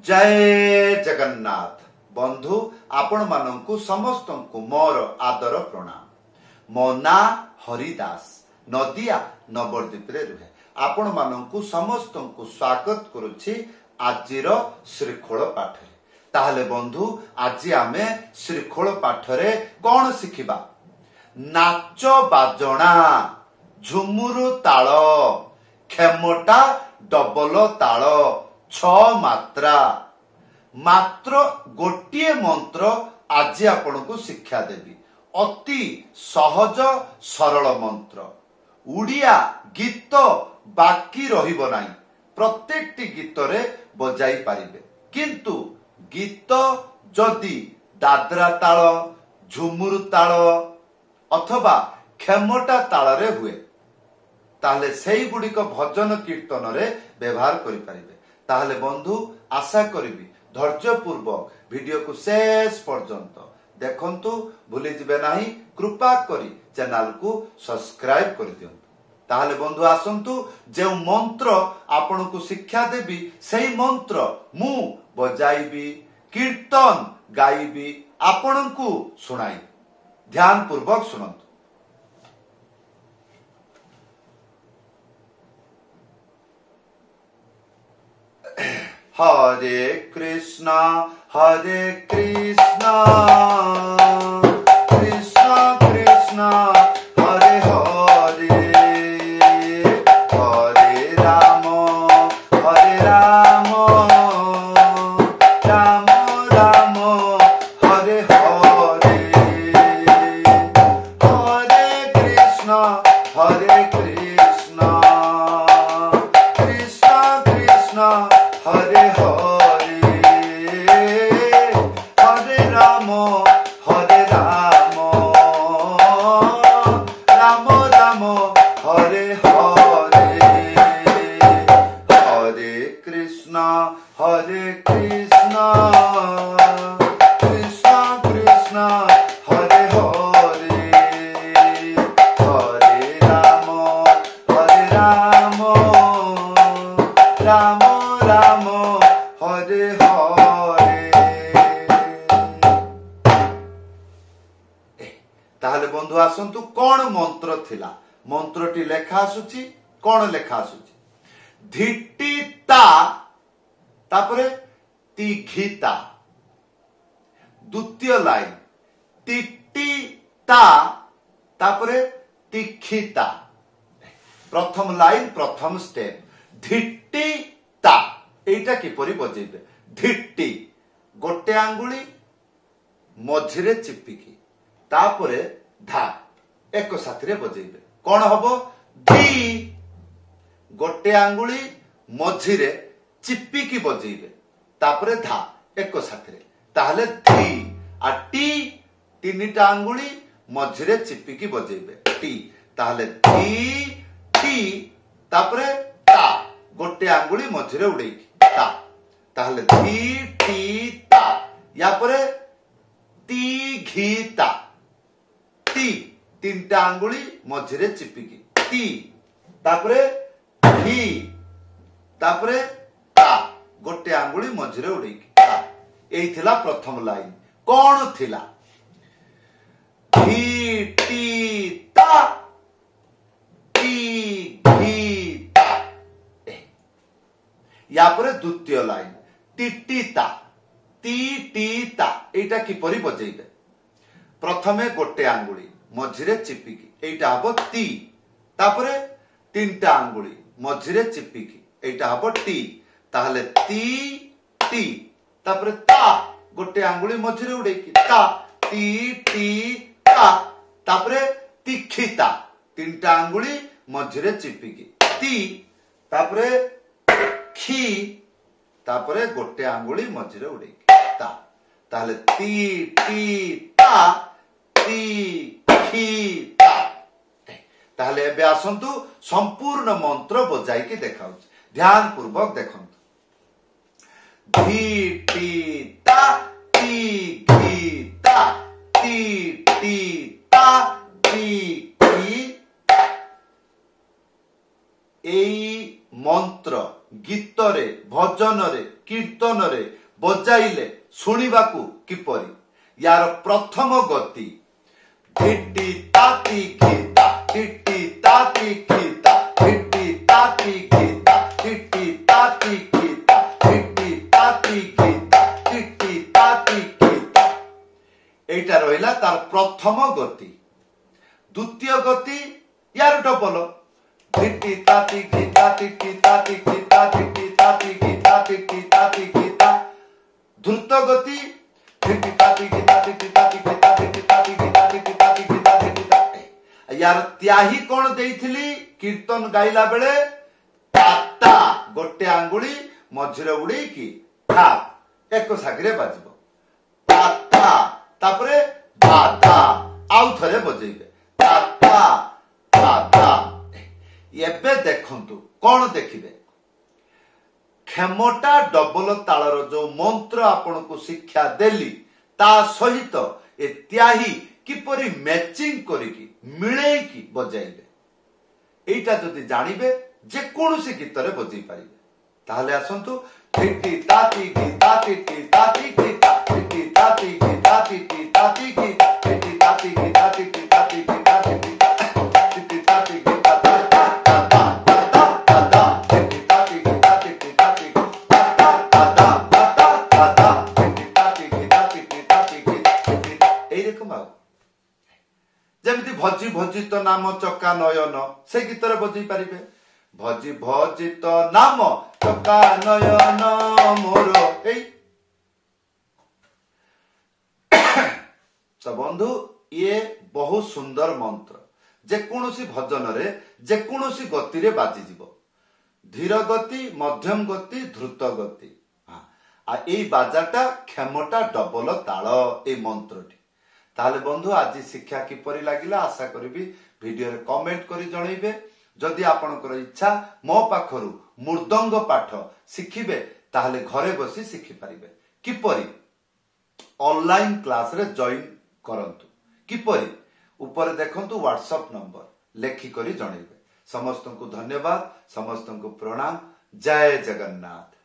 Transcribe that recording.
जय जगन्नाथ बंधु आपण मानंकु समस्त को मोर आदर प्रणाम। मो ना हरिदास नदिया नवद्वीप रे रुहे आपण मानंकु समस्त को स्वागत करुछि आजिर श्रीखोल पाठ। ताहले बंधु आज आमे श्रीखोल पाठ रे कोन सिखिबा? नाच बाजणा झुमुरु ताल खेमटा डबल ताल छ मात्रा मात्र गोटिए मंत्र आज आपण को शिक्षा देवी। अति सहज सरल मंत्र उड़िया गीत बाकी रहिबो नाही। प्रत्येक गीत रे बजाई पारिबे किंतु गीत जदि दादरा ताल झुमुरु ताल अथवा खेमटा ताल रे हुए ताहले सेही गुडिक भजन कीर्तन रे व्यवहार करि पारिबे। ताहले बंधु आशा करिबी धैर्य पूर्वक वीडियो को शेष पर्यंत देखंतु भूली जिबे नाही। कृपा करी चैनल को सब्सक्राइब कर दियंतु। ताहले बंधु आसंतु जे मंत्र आपण को शिक्षा देबी सेही मंत्र मु बजाइबी कीर्तन गाइबी आपण को सुनाई। ध्यान पूर्वक सुनंतु। हरे कृष्णा कृष्ण कृष्ण हरे हरे हरे राम राम राम हरे हरे हरे कृष्ण कृष्ण कृष्ण हरे हरे हरे राम राम राम हरे हरे हरे कृष्ण कृष्ण कृष्ण हरे हरे हरे राम राम राम हरे हरे। ताहले बंधु आसंतु कौन मंत्र थिला? मंत्रटी लेखा आसुची कौन लेखा आसुची? धिट्टिता तापरे तिघिता। द्वितीय लाइन तिट्टिता तापरे तिखिता। प्रथम लाइन प्रथम स्टेप धिट्टिता एटा किपरि बजेबे? धिट्टी गोटे आंगुली मझिरे चिपिकी तापरे धा एक साथी रे बजेबे कोन हबो? धी गोटे आंगुली मझिरे चिपिकी बजेबे तापरे धा एक साथी रे ताहले धी आ टी तीनटा आंगुली मझिरे चिपिकी बजेबे टी ताहले धी टी तापरे ता गोटे आंगुली मझिरे उड़ेकी ता ताहले धी टी ता या परे ती घी ता ती तीनटा आंगुली मझिरे चिपिकी ती तापरे घी तापरे ता गोटे आंगुली मझिरे उड़ेकी ता। एई थिला प्रथम लाइन। कोन थिला? घी टी ता ती घी ता। या परे द्वितीय लाइन टिटिता ती टीता एटा किपरि बजेइबे? प्रथमे गोटे आंगुली मझिरे चिपिकी एटा हबो ती तापरे तीनटा आंगुली मझिरे चिपिकी एटा हबो टी ताहले ती टी तापरे ता गोटे आंगुली मझिरे उड़ेकी ता ती टी ता तापरे तिखिता तीनटा आंगुली मझिरे चिपिकी ती तापरे खी तापरे गोटे आंगुली मझिरे उड़ेकी ता ताहले ती टी ता ती खी ता। ताहले एबे आसंतु संपूर्ण मंत्र बजाई के देखाउछ। ध्यान पूर्वक देखंतु। धी टी ता ती घी ता ती टी ता ती घी। एई मंत्र गीत रे भजन रे कीर्तन रे बजाइले शुणिबाकू किपरि यार प्रथम गति धिट्टी ताती गीता धिट्टी ताती गीता धिट्टी ताती गीता धिट्टी ताती गीता धिट्टी ताती गीता धिट्टी ताती गीता एटा रहिला तार प्रथम गति। द्वितीय गति यार डबल धिट्टी ताती गीता धिट्टी ताती गीता धिट्टी ताती गीता धिट्टी ताती गीता। द्रुत गति धिट्टी ताती गीता धिट्टी ताती गीता धिट्टी ताती गीता धिट्टी ताती गीता धिट्टी ताती। यार त्याही कोन देइथिली कीर्तन गाइला बेले ताता गोटे आंगुली मझिरे उड़ी की था एक सागरे बाजबो ताता तापरे धाधा आउ थरे बजेइबे ताता धाधा। एबे देखंतु कोन देखिबे क्षमता डबल तालर जो मंत्र आपन को शिक्षा देली ता सहित ए त्याही किपरि मैचिंग करिकी मिळेकी बजाइबे एटा जदि जानिबे जे कोनोसी गीतरे बजै पारिबे ताहले आसंतु धिट्टी ताती गीता धिट्टी ताती गीता धिट्टी ताती गीता धिट्टी ताती गीता धिट्टी ताती गीता धिट्टी ताती गीता धिट्टी ताती गीता ता ता ता ता ता धिट्टी ताती गीता धिट्टी ताती गीता ता ता ता ता ता धिट्टी ताती गीता धिट्टी ताती गीता एई रकम आ जेमति भजी भजित नाम चक्का नयन से गीतरे बजै पारिबे भजी भजित नाम चक्का नयन मोर एई। तो बंधु ये बहुत सुंदर मंत्र जेकोसी भजन रे जेकोसी गति रे बाजी जीवो धीर गति मध्यम गति द्रुत गति आ एई बाजाटा क्षमता डबल ताल ए मंत्रटी। ताले बंधु आज शिक्षा किपरि लागिला आशा करिबी वीडियो रे कमेंट करी जणैबे। जदि आपनकर इच्छा मो पाखरु मृदंग पाठ शिखिबे ताहले घरे बसी शिखि पारिबे किपरि ऑनलाइन क्लास रे जॉइन करंतु किपरि ऊपर देखंतु व्हाट्सएप नंबर लेखि करी जणैबे। समस्त को धन्यवाद समस्त को प्रणाम जय जगन्नाथ।